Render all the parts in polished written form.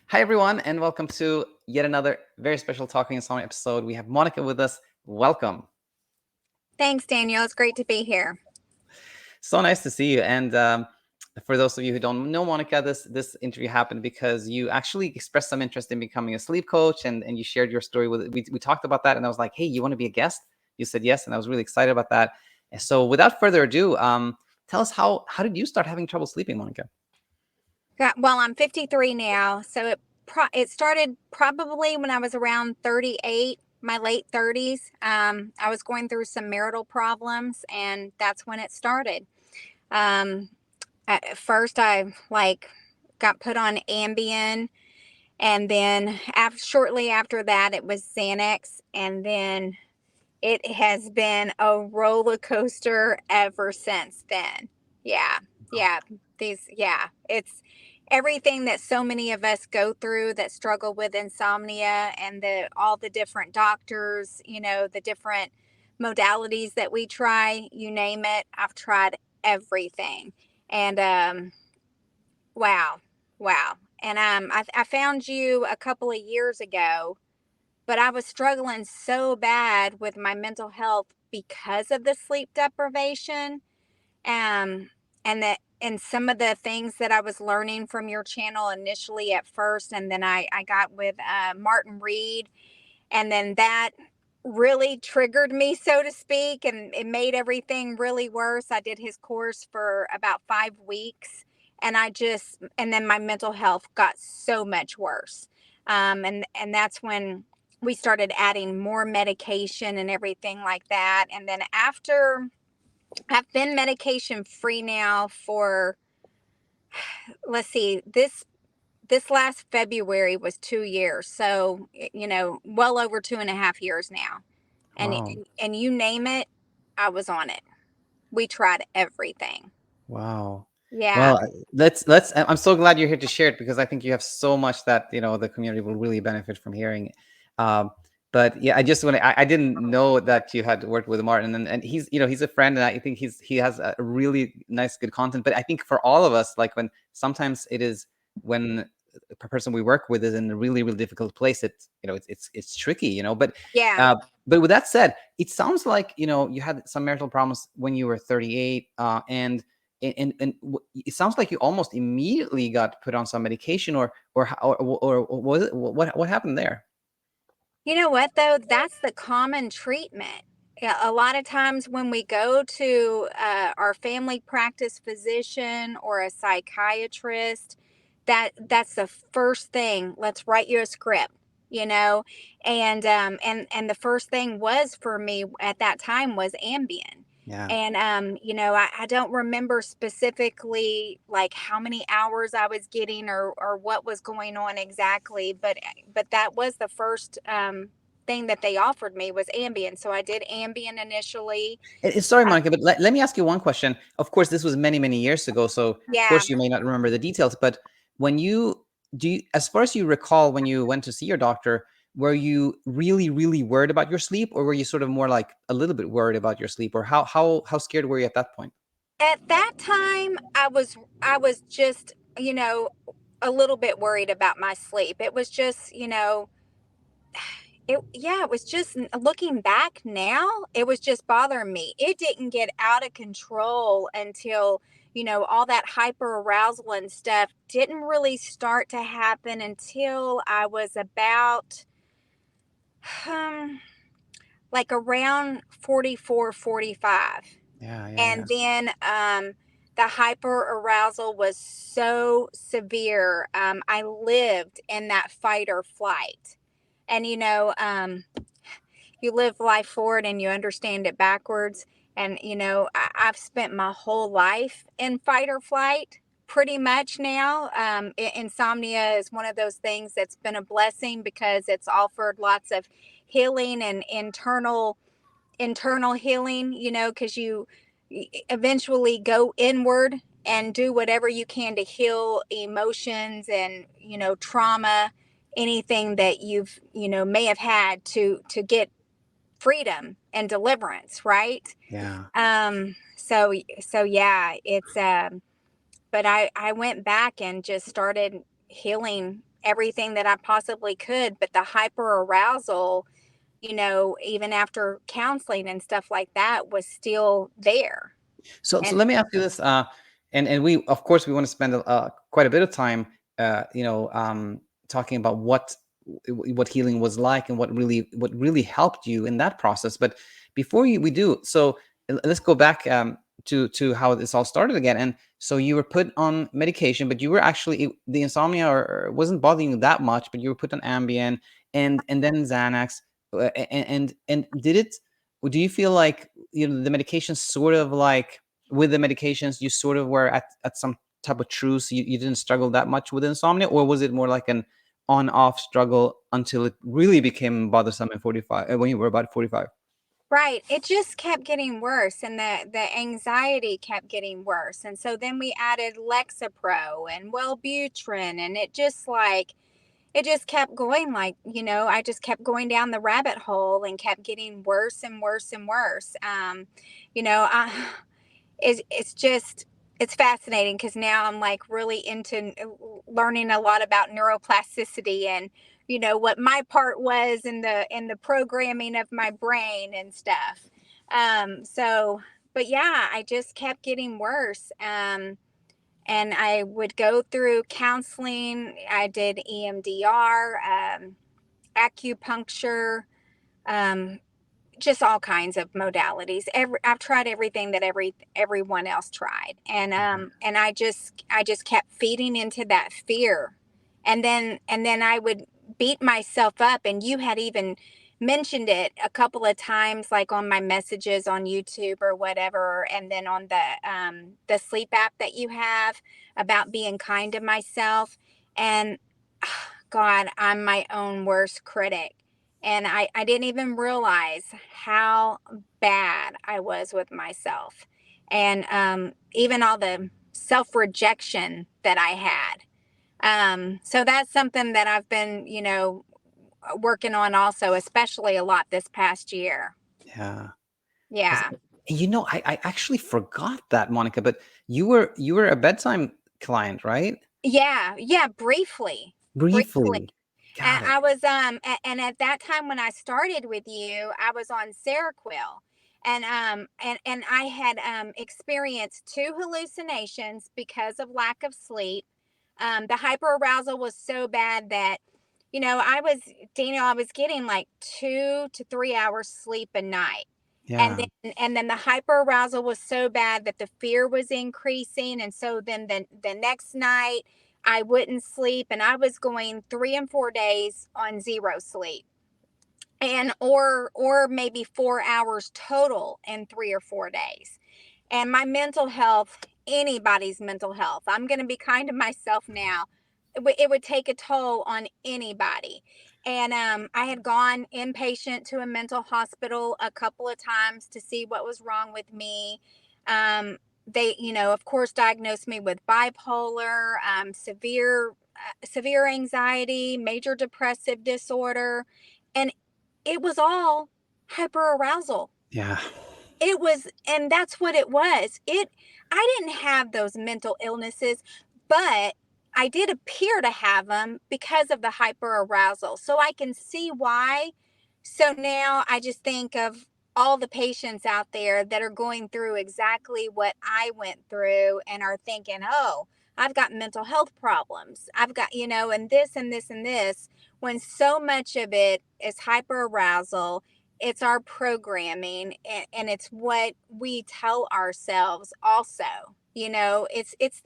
Hi, everyone, and welcome to yet another very special Talking Insomnia episode. We have Monica with us. Welcome. Thanks, Daniel. It's great to be here. So nice to see you. And for those of you who don't know Monica, this interview happened because you actually expressed some interest in becoming a sleep coach, and you shared your story with. We talked about that, and I was like, hey, you want to be a guest? You said yes, and I was really excited about that. And so, without further ado, tell us how did you start having trouble sleeping, Monica? Well, I'm 53 now, so it started probably when I was around 38, my late 30s. I was going through some marital problems, and that's when it started. Um, at first, I got put on Ambien, and then shortly after that, it was Xanax, and then it has been a roller coaster ever since then. Yeah. Yeah. It's everything that so many of us go through that struggle with insomnia, and all the different doctors, the different modalities that we try, you name it. I've tried everything. And wow. Wow. And I found you a couple of years ago, but I was struggling so bad with my mental health because of the sleep deprivation. Um, and some of the things that I was learning from your channel initially at first, and then I got with Martin Reed, and then that really triggered me, so to speak, and it made everything really worse. I did his course for about 5 weeks, and then my mental health got so much worse. And that's when we started adding more medication and everything like that. And then after, I've been medication free now for, let's see, this last February was 2 years. So, well over 2.5 years now. And, Wow. and you name it, I was on it. We tried everything. Wow. Yeah. Well, let's. I'm so glad you're here to share it because I think you have so much that the community will really benefit from hearing. Um, but yeah, I just want to. I didn't know that you had worked with Martin, and he's a friend, and I think he has a really nice, good content. But I think for all of us, like when sometimes it is when a person we work with is in a really, really difficult place, it's tricky, But Yeah. uh, but with that said, it sounds like you had some marital problems when you were 38, it sounds like you almost immediately got put on some medication, or was it what happened there? You know what, though? That's the common treatment. Yeah, a lot of times when we go to our family practice physician or a psychiatrist, that's the first thing. Let's write you a script, you know, and the first thing was for me at that time was Ambien. Yeah. And I don't remember specifically like how many hours I was getting or what was going on exactly, but that was the first thing that they offered me was Ambien. So I did Ambien initially. Sorry, Uh, Monica, but let me ask you one question. Of course, this was many, many years ago, so of yeah. course you may not remember the details. But when you as far as you recall, when you went to see your doctor, were you really, really worried about your sleep, or were you sort of more like a little bit worried about your sleep, or how scared were you at that point? At that time, I was just, a little bit worried about my sleep. It was just, it was just looking back now, it was just bothering me. It didn't get out of control until, all that hyper arousal and stuff didn't really start to happen until I was about um like around 44, 45. Yeah, yeah, yeah. And then the hyper arousal was so severe. I lived in that fight or flight. And you live life forward and you understand it backwards. And I've spent my whole life in fight or flight pretty much now. Insomnia is one of those things that's been a blessing because it's offered lots of healing and internal healing, because you eventually go inward and do whatever you can to heal emotions and trauma, anything that you've may have had to get freedom and deliverance, right? Yeah. So yeah, it's but I went back and just started healing everything that I possibly could, but the hyper arousal, even after counseling and stuff like that, was still there. So And let me ask you this, and we of course we want to spend quite a bit of time, talking about what healing was like and what really helped you in that process. But before we do so, let's go back to how this all started again. And so you were put on medication, but you were actually the insomnia or wasn't bothering you that much, but you were put on Ambien and then Xanax, and did it? Do you feel like the medication sort of like with the medications you sort of were at some type of truce, you didn't struggle that much with insomnia, or was it more like an on-off struggle until it really became bothersome in 45 when you were about 45? right, it just kept getting worse, and the anxiety kept getting worse. And so then we added Lexapro and Wellbutrin, and it just kept going, like, I just kept going down the rabbit hole and kept getting worse and worse and worse. You know, I it's just it's fascinating because now I'm like really into learning a lot about neuroplasticity and what my part was in the programming of my brain and stuff. So but yeah, I just kept getting worse. And I would go through counseling. I did EMDR, acupuncture, um, just all kinds of modalities. I've tried everything that everyone else tried, and I just kept feeding into that fear, and then I would beat myself up. And you had even mentioned it a couple of times, like on my messages on YouTube or whatever, and then on the sleep app that you have about being kind to myself. And God, I'm my own worst critic. And I didn't even realize how bad I was with myself. And even all the self rejection that I had. So that's something that I've been, working on also, especially a lot this past year. Yeah. Yes. Yeah. I actually forgot that, Monica, but you were a bedtime client, right? Yeah. Yeah. Briefly. Briefly. Briefly. And Got it. I was and at that time when I started with you, I was on Seroquel. And I had experienced two hallucinations because of lack of sleep. The hyperarousal was so bad that I was getting like 2 to 3 hours sleep a night. And Yeah. then the hyperarousal was so bad that the fear was increasing. And so then the next night I wouldn't sleep, and I was going 3 and 4 days on zero sleep, and or maybe 4 hours total in 3 or 4 days. And my mental health, anybody's mental health, I'm going to be kind to myself now. It would take a toll on anybody. And I had gone inpatient to a mental hospital a couple of times to see what was wrong with me. They, of course, diagnosed me with bipolar, severe anxiety, major depressive disorder, and it was all hyperarousal. Yeah. It was, and that's what it was. I didn't have those mental illnesses, but I did appear to have them because of the hyperarousal. So I can see why. So now I just think of all the patients out there that are going through exactly what I went through and are thinking, oh, I've got mental health problems. I've got, and this and this and this, when so much of it is hyperarousal. It's our programming, and it's what we tell ourselves also. It's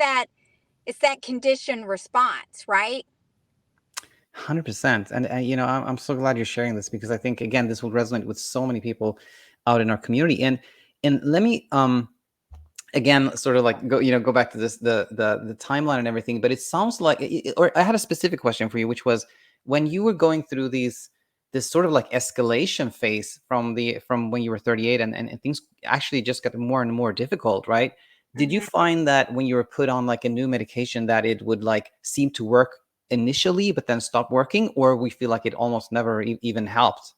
that conditioned response, right? 100%. And I'm so glad you're sharing this, because I think again this will resonate with so many people out in our community. And let me again sort of like go back to this the timeline and everything. But it sounds like or I had a specific question for you, which was when you were going through this sort of like escalation phase from when you were 38, and things actually just got more and more difficult, right? Did you Hmm. find that when you were put on like a new medication that it would like seem to work initially but then stop working, or we feel like it almost never even helped?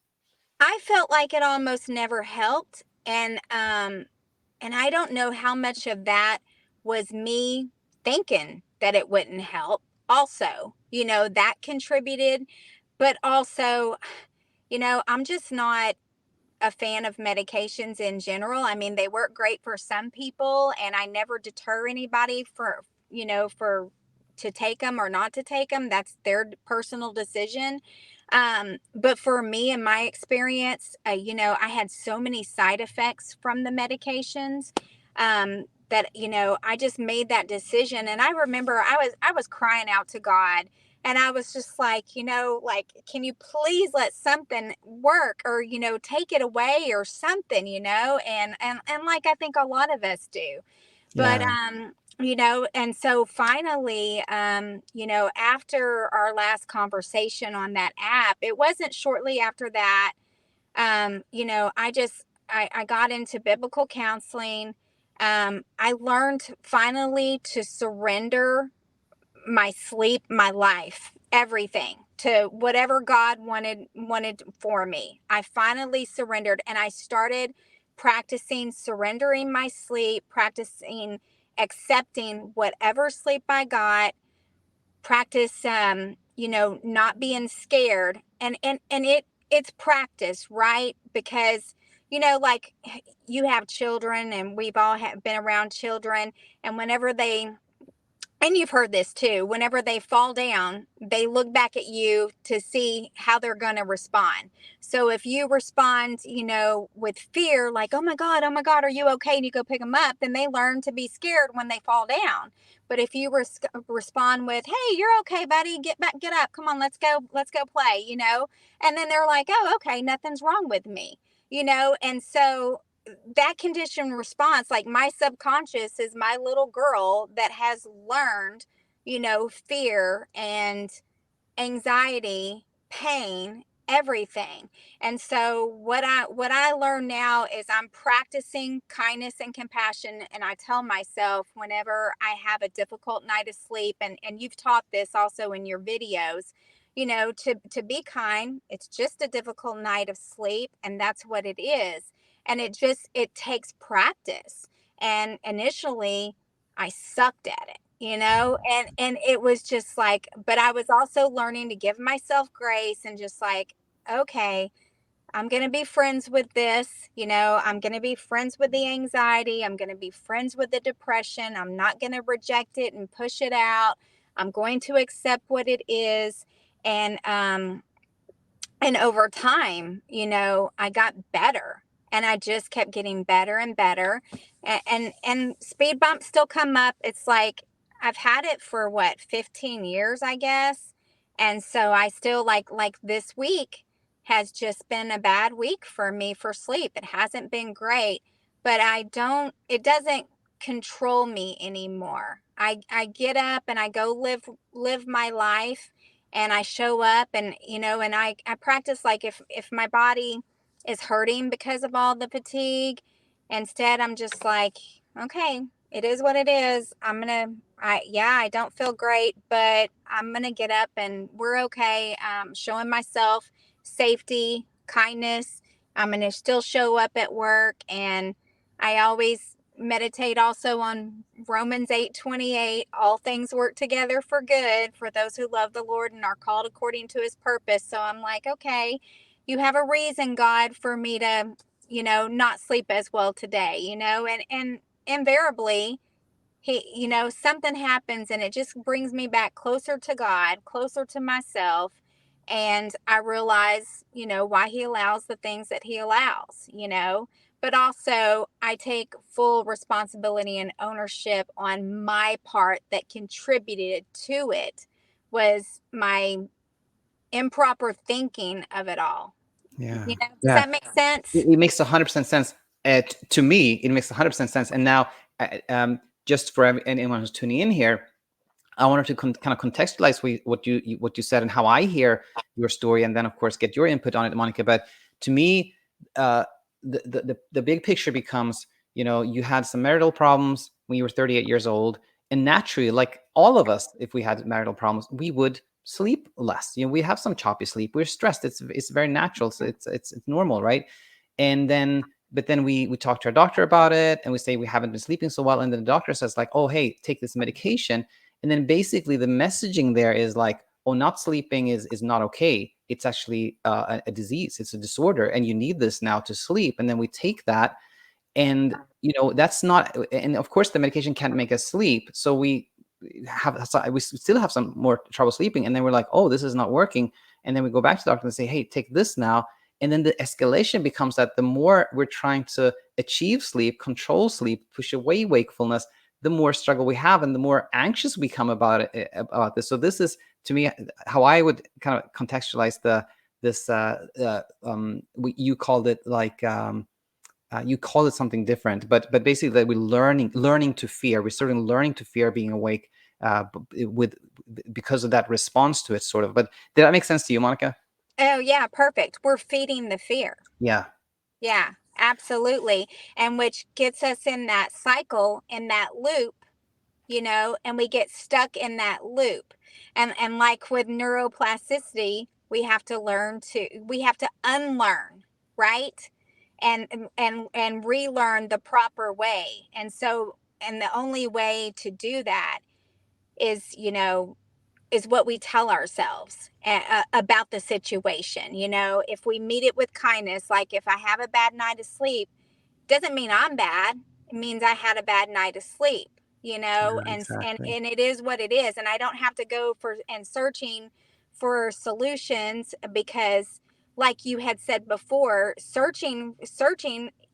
I felt like it almost never helped, and I don't know how much of that was me thinking that it wouldn't help. also, that contributed. But also, I'm just not a fan of medications in general. I mean, they work great for some people, and I never deter anybody for to take them or not to take them. That's their personal decision. But for me, in my experience, I had so many side effects from the medications, that I just made that decision. And I remember I was crying out to God, and I was just like, like, can you please let something work, or, take it away or something, and like, I think a lot of us do. But, Yeah. and so finally, after our last conversation on that app, it wasn't shortly after that, I got into biblical counseling. I learned finally to surrender my sleep, my life, everything to whatever God wanted for me. I finally surrendered, and I started practicing surrendering my sleep, practicing accepting whatever sleep I got, practice not being scared, and it's practice, right? Because like, you have children, and we've all been around children, and whenever they, and you've heard this too, whenever they fall down, they look back at you to see how they're going to respond. So if you respond, with fear, like, oh my God, are you okay? And you go pick them up, then they learn to be scared when they fall down. But if you respond with, hey, you're okay, buddy, get back, get up, come on, let's go play, and then they're like, oh, okay, nothing's wrong with me, and so that conditioned response, like, my subconscious is my little girl that has learned, fear and anxiety, pain, everything. And so what I learn now is I'm practicing kindness and compassion, and I tell myself whenever I have a difficult night of sleep, and you've taught this also in your videos, to be kind. It's just a difficult night of sleep, and that's what it is. And it takes practice. And initially I sucked at it, and it was just like, but I was also learning to give myself grace, and just like, okay, I'm going to be friends with this, I'm going to be friends with the anxiety, I'm going to be friends with the depression. I'm not going to reject it and push it out. I'm going to accept what it is. And over time, I got better, and I just kept getting better and better. And speed bumps still come up. It's like, I've had it for what, 15 years, I guess. And so I still, like this week has just been a bad week for me for sleep. It hasn't been great, but it doesn't control me anymore. I get up and I go live my life, and I show up, and and I practice, like, if my body is hurting because of all the fatigue, instead I'm just like, okay, it is what it is. I don't feel great, but I'm gonna get up, and we're okay. Showing myself safety, kindness. I'm gonna still show up at work, and I always meditate also on Romans 8:28. All things work together for good for those who love the Lord and are called according to his purpose. So I'm like, okay, you have a reason, God, for me to, not sleep as well today, and invariably, something happens, and it just brings me back closer to God, closer to myself. And I realize, why he allows the things that he allows, but also I take full responsibility and ownership on my part that contributed to it, was my improper thinking of it all. Yeah. Does Yeah. that make sense? It makes 100% sense. To me, it makes 100% sense. And now, just for anyone who's tuning in here, I wanted to kind of contextualize what you said and how I hear your story, and then of course get your input on it, Monica. But to me, uh, the big picture becomes, you had some marital problems when you were 38 years old, and naturally, like all of us, if we had marital problems, we would sleep less. We have some choppy sleep. We're stressed. It's very natural. So it's normal, right? And then, but then we talk to our doctor about it, and we say we haven't been sleeping so well, and then the doctor says like, oh, hey, take this medication. And then basically the messaging there is like, oh, not sleeping is not okay. It's actually a disease. It's a disorder, and you need this now to sleep. And then we take that, and that's not. And of course, the medication can't make us sleep, so we still have some more trouble sleeping. And then we're like, oh, this is not working. And then we go back to the doctor and say, hey, take this now. And then the escalation becomes that the more we're trying to achieve sleep, control sleep, push away wakefulness, the more struggle we have and the more anxious we become about this. So this is, to me, how I would kind of contextualize you called it like, you call it something different, but basically that we're learning to fear. We're certainly learning to fear being awake, with because of that response to it, sort of. But did that make sense to you, Monica? Oh, yeah, perfect. We're feeding the fear. Yeah. Yeah, absolutely. And which gets us in that cycle, in that loop, and we get stuck in that loop. And like with neuroplasticity, we have to unlearn, right? And relearn the proper way. And the only way to do that is, is what we tell ourselves about the situation. If we meet it with kindness, like if I have a bad night of sleep, doesn't mean I'm bad. It means I had a bad night of sleep, Yeah, and exactly. it is what it is. And I don't have to go for and searching for solutions, because like you had said before, searching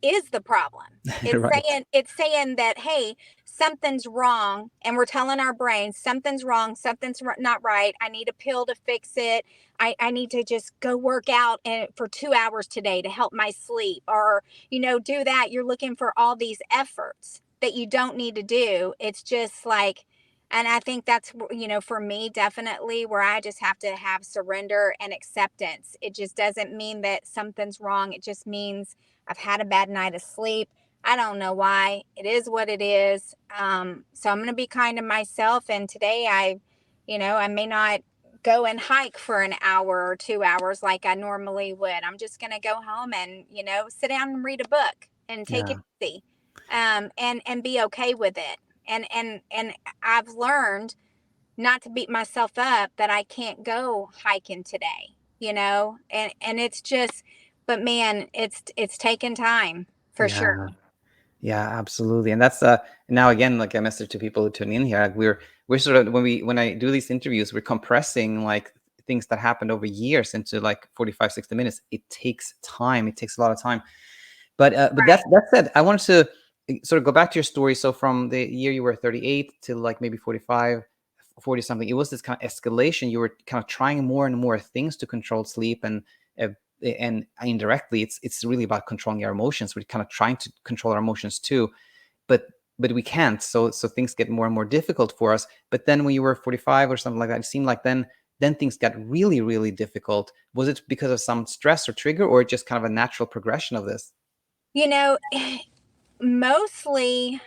is the problem. Right. It's saying that, hey, something's wrong, and we're telling our brain something's wrong, something's not right. I need a pill to fix it. I need to just go work out for 2 hours today to help my sleep, or do that. You're looking for all these efforts that you don't need to do. It's just like, and I think that's, for me, definitely where I just have to have surrender and acceptance. It just doesn't mean that something's wrong. It just means I've had a bad night of sleep. I don't know why. It is what it is. So I'm going to be kind to myself. And today I may not go and hike for an hour or 2 hours like I normally would. I'm just going to go home and, sit down and read a book and take it Yeah. easy, and be okay with it. And I've learned not to beat myself up that I can't go hiking today, and it's just, but man, it's taken time for sure. Yeah. Yeah, absolutely. And that's now again, like a message to people who tune in here. Like we're sort of, when I do these interviews, we're compressing like things that happened over years into like 45, 60 minutes. It takes time. It takes a lot of time. But that said, I wanted to sort of go back to your story. So from the year you were 38 to like maybe 45, 40 something, it was this kind of escalation. You were kind of trying more and more things to control sleep, uh, and indirectly, it's really about controlling our emotions. We're kind of trying to control our emotions too, but we can't. So things get more and more difficult for us. But then when you were 45 or something like that, it seemed like then things got really, really difficult. Was it because of some stress or trigger, or just kind of a natural progression of this? You know, Mostly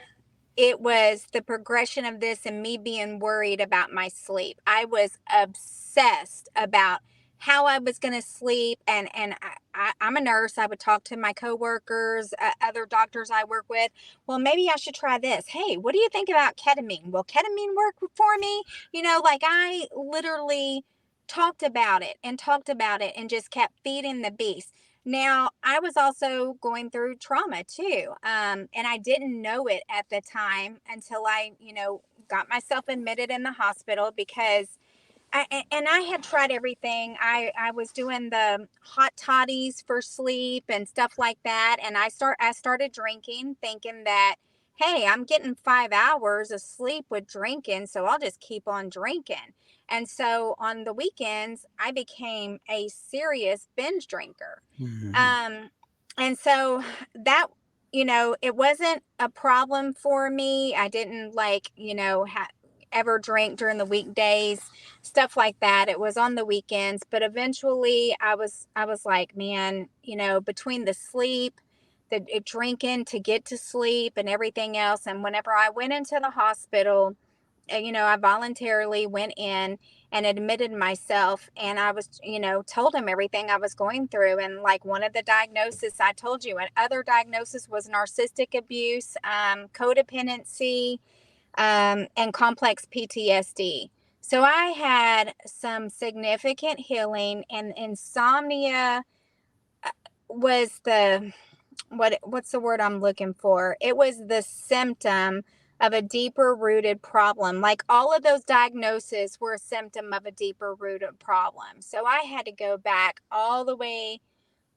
it was the progression of this and me being worried about my sleep. I was obsessed about how I was going to sleep, and I'm a nurse. I would talk to my coworkers, other doctors I work with. Well, maybe I should try this. Hey, what do you think about ketamine? Will ketamine work for me? Like I literally talked about it and just kept feeding the beast. Now, I was also going through trauma too. And I didn't know it at the time until I, got myself admitted in the hospital, because I had tried everything. I was doing the hot toddies for sleep and stuff like that. And I started drinking, thinking that, hey, I'm getting 5 hours of sleep with drinking, so I'll just keep on drinking. And so on the weekends, I became a serious binge drinker. Mhm. Um, and so that, it wasn't a problem for me. I didn't like, ever drink during the weekdays, stuff like that. It was on the weekends. But eventually I was like, man, between the sleep, the drinking to get to sleep and everything else. And whenever I went into the hospital, I voluntarily went in and admitted myself, and I was, told him everything I was going through. And like one of the diagnoses I told you, and other diagnosis was narcissistic abuse, codependency, and complex PTSD. So I had some significant healing, and insomnia was the what's the word I'm looking for? It was the symptom of a deeper rooted problem. Like all of those diagnoses were a symptom of a deeper rooted problem. So I had to go back all the way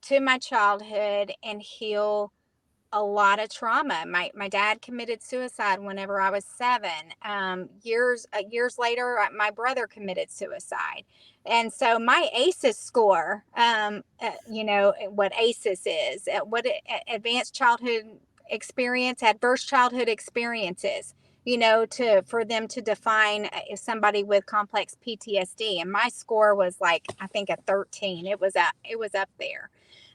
to my childhood and heal a lot of trauma. My dad committed suicide whenever I was 7. Years later, my brother committed suicide, and so my ACEs score, you know what ACEs is, advanced childhood experience, adverse childhood experiences. You know, to for them to define somebody with complex PTSD, and my score was like I think a 13. It was up there.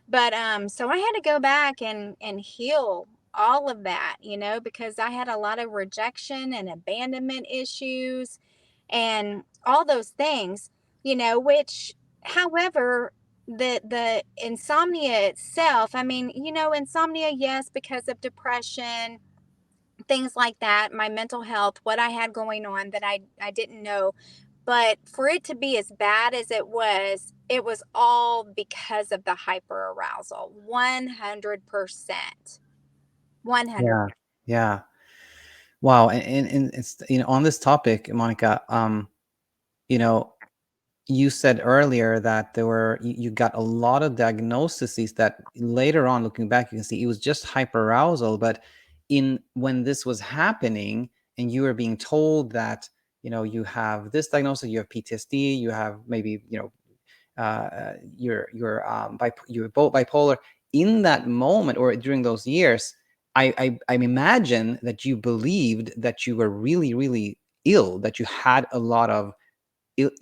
But so I had to go back and heal all of that, you know, because I had a lot of rejection and abandonment issues and all those things, you know, which however the insomnia itself, I mean, you know, insomnia, yes, because of depression, things like that, my mental health, what I had going on that I didn't know. But for it to be as bad as it was all because of the hyperarousal. 100%. 100. Yeah. Yeah. Wow. And it's, on this topic, Monica, you know, you said earlier that you got a lot of diagnoses that later on, looking back, you can see it was just hyperarousal. But in when this was happening and you were being told that, you have this diagnosis, you have PTSD, you have maybe, you're both bipolar, in that moment or during those years, I imagine that you believed that you were really, really ill, that you had a lot of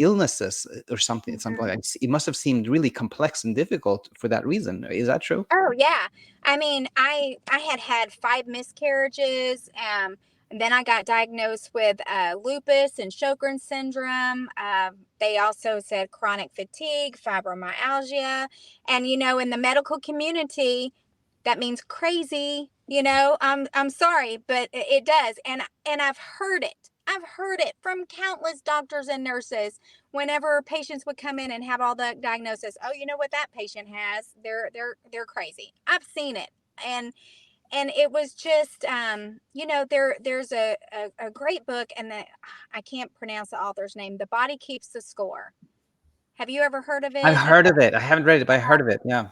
illnesses or something like Mhm. that. It must have seemed really complex and difficult for that reason. Is that true? Oh yeah. I mean, I had had 5 miscarriages. And then I got diagnosed with lupus and Sjogren's syndrome. They also said chronic fatigue, fibromyalgia, and you know, in the medical community, that means crazy. You know, I'm sorry, but it does, and I've heard it. I've heard it from countless doctors and nurses whenever patients would come in and have all the diagnosis. Oh, you know what that patient has? They're crazy. I've seen it. And it was just you know, there's a great book, and I can't pronounce the author's name. The Body Keeps the Score. Have you ever heard of I've it? heard of it. I haven't read it, but I heard of it. Yeah.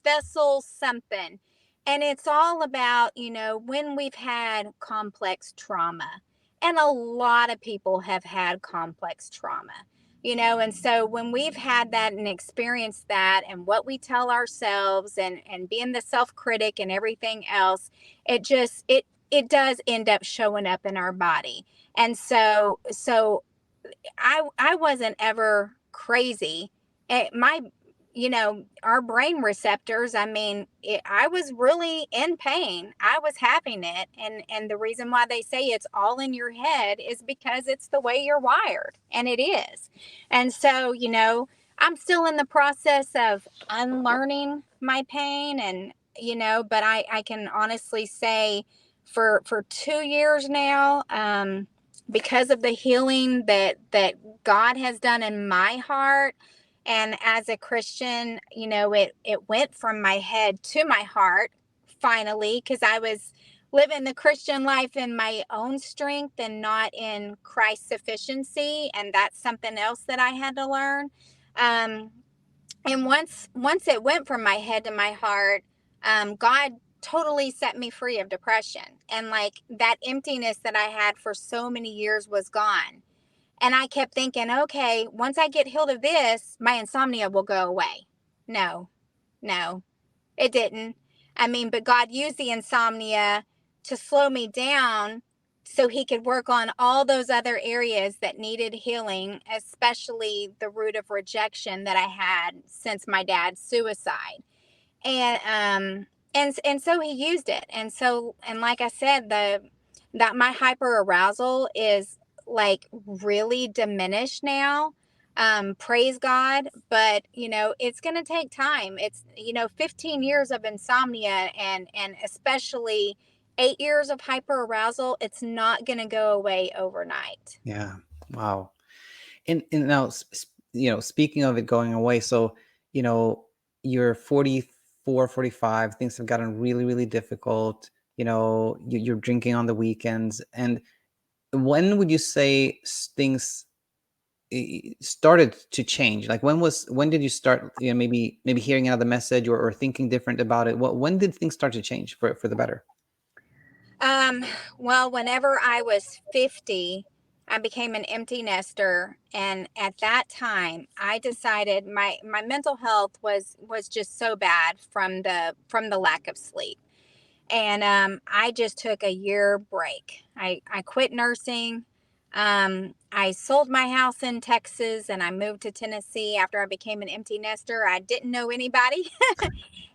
Vessel something. And it's all about, you know, when we've had complex trauma. And a lot of people have had complex trauma, you know, and so when we've had that and experienced that and what we tell ourselves and being the self-critic and everything else, it does end up showing up in our body. And so I wasn't ever crazy. My, you know, our brain receptors. I mean, I was really in pain. I was having it, and the reason why they say it's all in your head is because it's the way you're wired, and it is. And so, you know, I'm still in the process of unlearning my pain, and you know, but I can honestly say, for 2 years now, because of the healing that God has done in my heart. And as a Christian, you know, it went from my head to my heart finally, because I was living the Christian life in my own strength and not in Christ's sufficiency. And that's something else that I had to learn. Um, and once it went from my head to my heart, God totally set me free of depression, and like that emptiness that I had for so many years was gone. And I kept thinking, okay, once I get healed of this, my insomnia will go away. No, no, it didn't. I mean, but God used the insomnia to slow me down so he could work on all those other areas that needed healing, especially the root of rejection that I had since my dad's suicide. And so he used it. And like I said, the that my hyper arousal is like really diminished now. Praise God. But you know, it's gonna take time. It's, you know, 15 years of insomnia, and especially 8 years of hyperarousal, it's not going to go away overnight. Yeah. Wow. And now, speaking of it going away, so, you're 44, 45, things have gotten really, really difficult. You're drinking on the weekends. And when would you say things started to change? Like when did you start, maybe hearing another message, or thinking different about it? When did things start to change for the better? Um, well, whenever I was 50, I became an empty nester, and at that time, I decided my mental health was just so bad from the lack of sleep. And I just took a year break. I quit nursing. I sold my house in Texas and I moved to Tennessee after I became an empty nester. I didn't know anybody.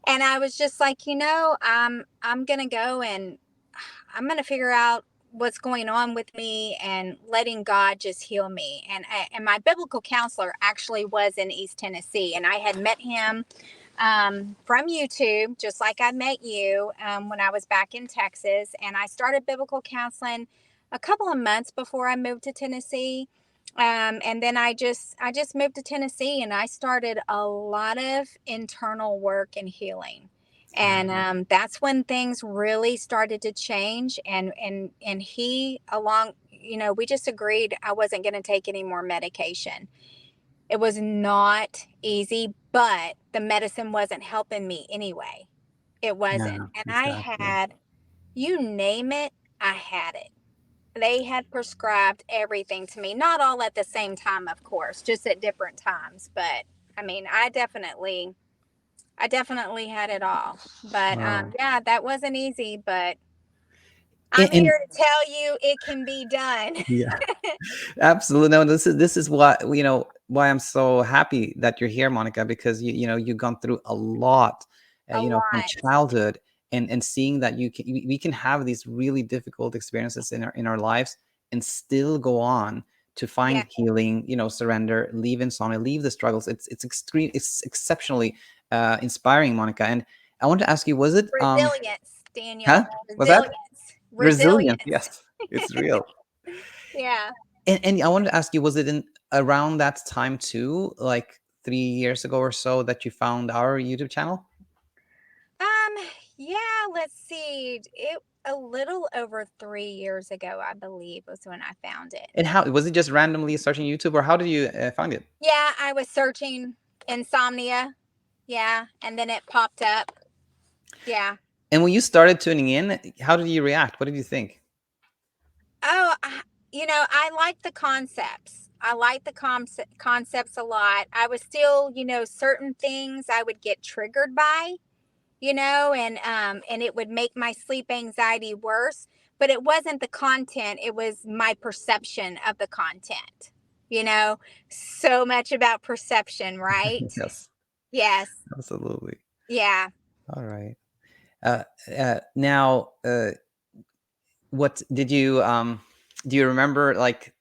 And I was just like, I'm going to go and I'm going to figure out what's going on with me and letting God just heal me. And my biblical counselor actually was in East Tennessee, and I had met him from YouTube, just like I met you when I was back in Texas. And I started biblical counseling a couple of months before I moved to Tennessee. And then I just moved to Tennessee, and I started a lot of internal work and healing. Yeah. And that's when things really started to change. And he, along, we just agreed I wasn't going to take any more medication. It was not easy, but the medicine wasn't helping me anyway. It wasn't. Yeah, And I exactly. had, you name it, I had it. They had prescribed everything to me, not all at the same time, of course, just at different times. But I mean, I definitely had it all. But Wow. yeah, that wasn't easy, but I'm And here to tell you it can be done. yeah. Absolutely. No, this is why I'm so happy that you're here, Monica, because you've gone through a lot, A from lot. childhood, and seeing that we can have these really difficult experiences in our lives and still go on to Yeah. find healing, surrender, leave insomnia, leave the struggles. It's exceptionally inspiring, Monica. And I want to ask you, was it Resilience, huh? Daniel. Was that Resilience. resilience? Resilience. Yes, it's real. Yeah. And I wanted to ask you, was it in around that time too, like 3 years ago or so, that you found our YouTube channel? Yeah, let's see. It a little over 3 years ago, I believe, was when I found it. And how was it, just randomly searching YouTube, or how did you find it? Yeah, I was searching insomnia. Yeah, and then it popped up. Yeah. And when you started tuning in, how did you react? What did you think? Oh, I like the concepts. I like the concepts a lot. I was still, certain things I would get triggered by, and it would make my sleep anxiety worse. But it wasn't the content; it was my perception of the content. You know, so much about perception, right? Yes, Yes. absolutely. Yeah. All right. Now, what did you do you remember, like,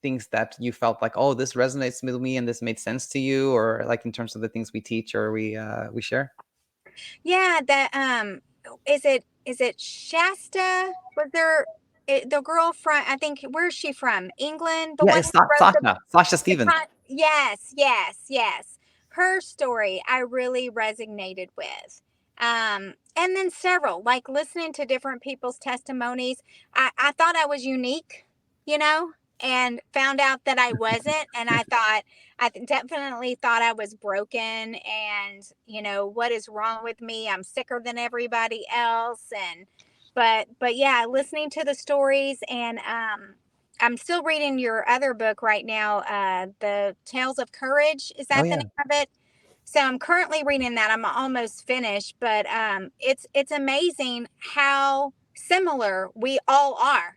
things that you felt like, oh, this resonates with me and this made sense to you, or like in terms of the things we teach or we share? Yeah, that is it Shasta? Was there the girl from, I think, where's she from? England, the Yeah, one it's who wrote Sasha the Stevens. yes, yes, yes. Her story I really resonated with. And then several, like listening to different people's testimonies. I thought I was unique, you know, and found out that I wasn't. And I definitely thought I was broken, and, what is wrong with me? I'm sicker than everybody else. And, but yeah, listening to the stories. And, I'm still reading your other book right now, The Tales of Courage. Is Oh that the yeah. name of it? So I'm currently reading that. I'm almost finished, but it's amazing how similar we all are.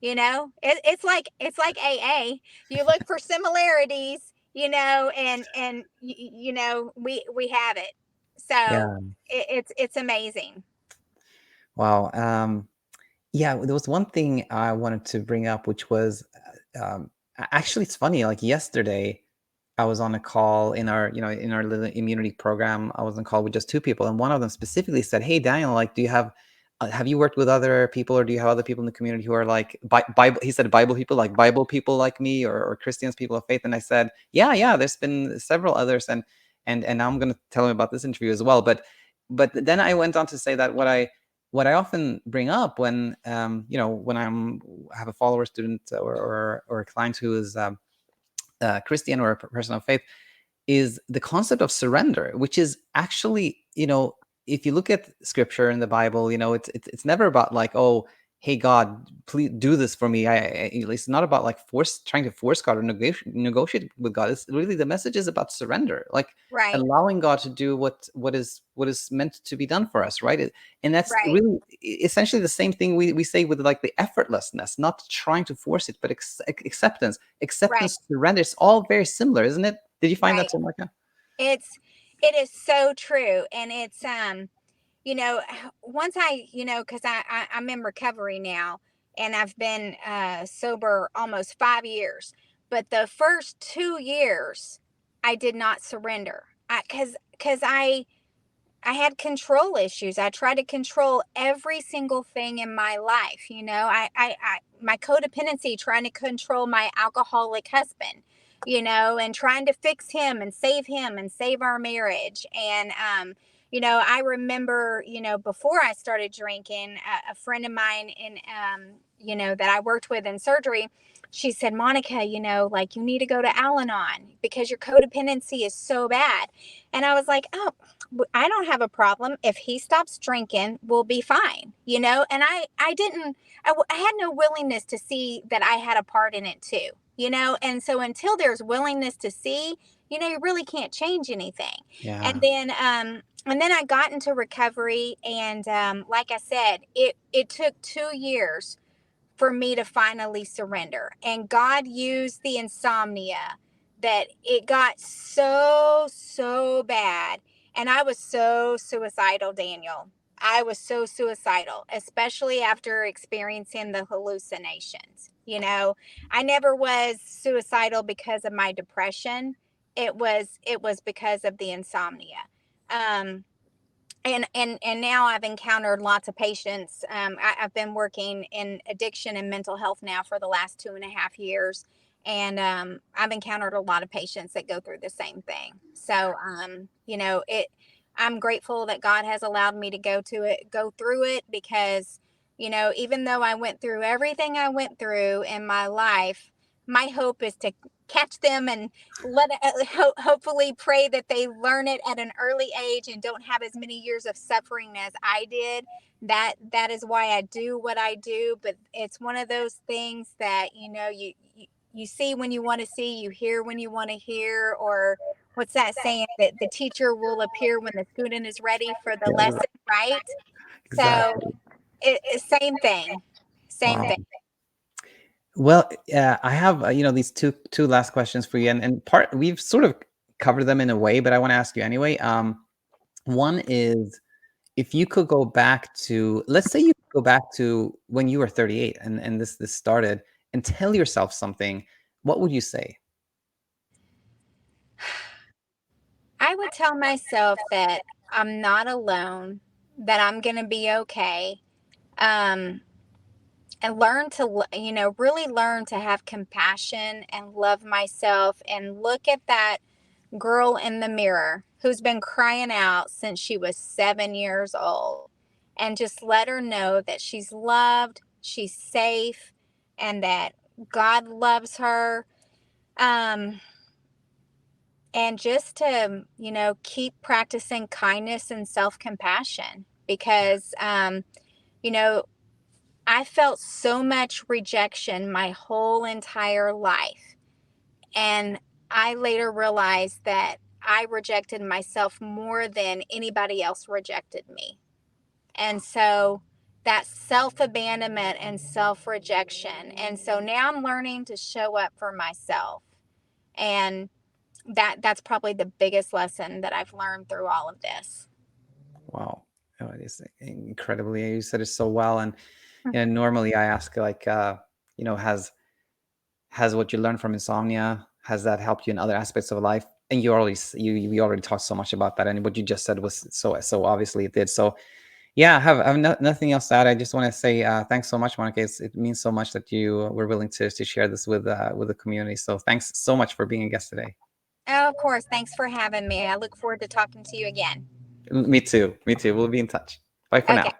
It's like AA. You look for similarities, and we have it. So Yeah. it's amazing. Wow. Yeah, there was one thing I wanted to bring up, which was, actually, it's funny. Like yesterday, I was on a call in our little immunity program. I was on call with just two people, and one of them specifically said, "Hey, Daniel, like, do you have have you worked with other people, or do you have other people in the community who are like Bible? He said Bible people, like Bible people like me, or Christians, people of faith. And I said, yeah. There's been several others, and now I'm going to tell him about this interview as well. But then I went on to say that what I often bring up when when have a follower, student, or a client who is Christian or a person of faith, is the concept of surrender, which is actually, if you look at scripture in the Bible, it's never about like, oh, hey God, please do this for me. It's not about like trying to force God or negotiate with God. It's really, the message is about surrender, like Right. allowing God to do what is meant to be done for us, right? And that's Right. really essentially the same thing we say with like the effortlessness, not trying to force it, but acceptance, Right. surrender. It's all very similar, isn't it? Did you find that Right. so, Marka? It is so true. And it's once because I'm in recovery now, and I've been sober almost 5 years. But the first 2 years, I did not surrender. I had control issues. I tried to control every single thing in my life. My codependency, trying to control my alcoholic husband, and trying to fix him and save our marriage. And, I remember, before I started drinking, a friend of mine that I worked with in surgery, she said, Monica, like, you need to go to Al Anon because your codependency is so bad. And I was like, oh, I don't have a problem. If he stops drinking, we'll be fine, And I didn't, I had no willingness to see that I had a part in it too, And so until there's willingness to see, you really can't change anything. Yeah. And then I got into recovery, and like I said, it took 2 years for me to finally surrender. And God used the insomnia, that it got so, so bad. And I was so suicidal, Daniel. I was so suicidal, especially after experiencing the hallucinations. I never was suicidal because of my depression. It was because of the insomnia. Um, and now I've encountered lots of patients. I've been working in addiction and mental health now for the last 2.5 years, and I've encountered a lot of patients that go through the same thing. So, it. I'm grateful that God has allowed me to go through it, because, even though I went through everything I went through in my life, my hope is to catch them and hopefully pray that they learn it at an early age and don't have as many years of suffering as I did. That is why I do what I do. But it's one of those things that, you see when you want to see, you hear when you want to hear, or what's that saying, that the teacher will appear when the student is ready for the Yeah, lesson, right? So exactly. same thing. Same Wow. thing. Well, I have these two last questions for you, and part we've sort of covered them in a way, but I want to ask you anyway. One is, if you could go back to, let's say you could go back to when you were 38 and this started, and tell yourself something, what would you say? I would tell myself that I'm not alone, that I'm going to be okay. Um, and learn to, really learn to have compassion and love myself, and look at that girl in the mirror who's been crying out since she was 7 years old, and just let her know that she's loved, she's safe, and that God loves her. Um, and just to, keep practicing kindness and self-compassion, because, you know, I felt so much rejection my whole entire life. And I later realized that I rejected myself more than anybody else rejected me. And so that self abandonment and self rejection. And so now I'm learning to show up for myself. And that's probably the biggest lesson that I've learned through all of this. Wow. Oh, it is incredibly, you said it so well. And normally I ask, like, has what you learned from insomnia, has that helped you in other aspects of life? And you already talked so much about that, and what you just said was so obviously it did. So Yeah, I have nothing else to add. I just want to say thanks so much, Monica. It means so much that you were willing to share this with the community. So thanks so much for being a guest today. Oh, of course. Thanks for having me. I look forward to talking to you again. Me too. Me too. We'll be in touch. Bye for now. Okay.